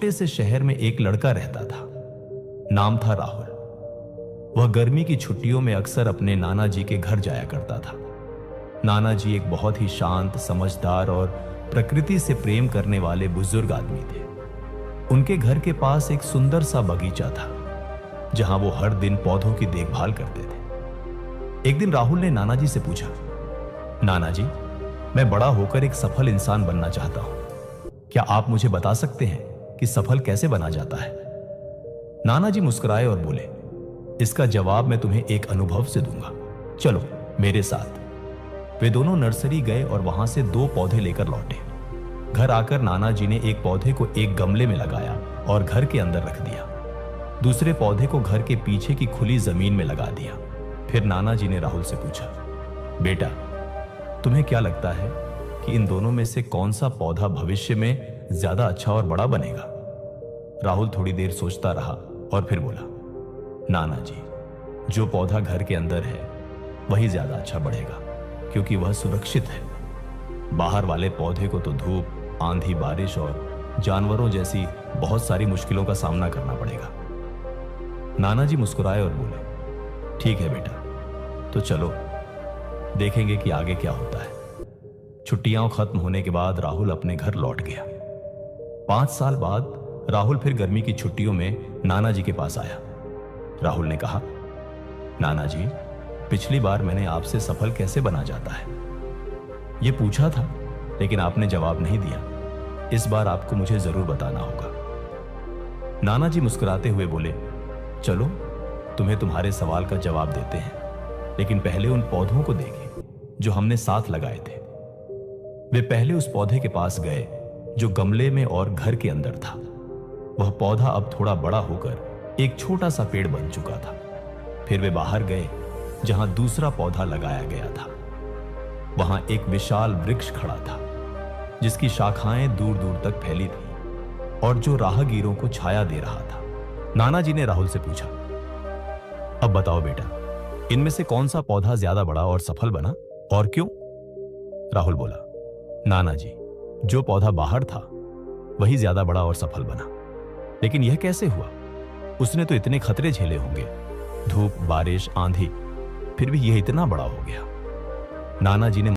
छोटे से शहर में एक लड़का रहता था। नाम था राहुल। वह गर्मी की छुट्टियों में अक्सर अपने नाना जी के घर जाया करता था। नाना जी एक बहुत ही शांत, समझदार और प्रकृति से प्रेम करने वाले बुजुर्ग आदमी थे। उनके घर के पास एक सुंदर सा बगीचा था, जहां वो हर दिन पौधों की देखभाल करते थे। एक दिन राहुल ने नाना जी से पूछा, नाना जी, मैं बड़ा होकर एक सफल इंसान बनना चाहता हूं। क्या आप मुझे बता सकते हैं कि सफल कैसे बना जाता है? नाना जी मुस्कुराए और बोले, इसका जवाब मैं तुम्हें एक अनुभव से दूंगा। चलो मेरे साथ। वे दोनों नर्सरी गए और वहां से 2 पौधे लेकर लौटे। घर आकर नाना जी ने एक पौधे को एक गमले में लगाया और घर के अंदर रख दिया। दूसरे पौधे को घर के पीछे की खुली जमीन में लगा दिया। फिर नाना जी ने राहुल से पूछा, बेटा, तुम्हें क्या लगता है कि इन दोनों में से कौन सा पौधा भविष्य में ज्यादा अच्छा और बड़ा बनेगा? राहुल थोड़ी देर सोचता रहा और फिर बोला, नाना जी, जो पौधा घर के अंदर है वही ज्यादा अच्छा बढ़ेगा, क्योंकि वह सुरक्षित है। बाहर वाले पौधे को तो धूप, आंधी, बारिश और जानवरों जैसी बहुत सारी मुश्किलों का सामना करना पड़ेगा। नाना जी मुस्कुराए और बोले, ठीक है बेटा, तो चलो देखेंगे कि आगे क्या होता है। छुट्टियां खत्म होने के बाद राहुल अपने घर लौट गया। 5 साल बाद राहुल फिर गर्मी की छुट्टियों में नाना जी के पास आया। राहुल ने कहा, नाना जी, पिछली बार मैंने आपसे सफल कैसे बना जाता है यह पूछा था, लेकिन आपने जवाब नहीं दिया। इस बार आपको मुझे जरूर बताना होगा। नाना जी मुस्कुराते हुए बोले, चलो तुम्हें तुम्हारे सवाल का जवाब देते हैं, लेकिन पहले उन पौधों को देखें जो हमने साथ लगाए थे। वे पहले उस पौधे के पास गए जो गमले में और घर के अंदर था। वह पौधा अब थोड़ा बड़ा होकर एक छोटा सा पेड़ बन चुका था। फिर वे बाहर गए जहां दूसरा पौधा लगाया गया था। वहां एक विशाल वृक्ष खड़ा था, जिसकी शाखाएं दूर दूर तक फैली थी और जो राहगीरों को छाया दे रहा था। नाना जी ने राहुल से पूछा, अब बताओ बेटा, इनमें से कौन सा पौधा ज्यादा बड़ा और सफल बना और क्यों? राहुल बोला, नाना जी, जो पौधा बाहर था वही ज्यादा बड़ा और सफल बना। लेकिन यह कैसे हुआ? उसने तो इतने खतरे झेले होंगे, धूप, बारिश, आंधी, फिर भी यह इतना बड़ा हो गया। नाना जी ने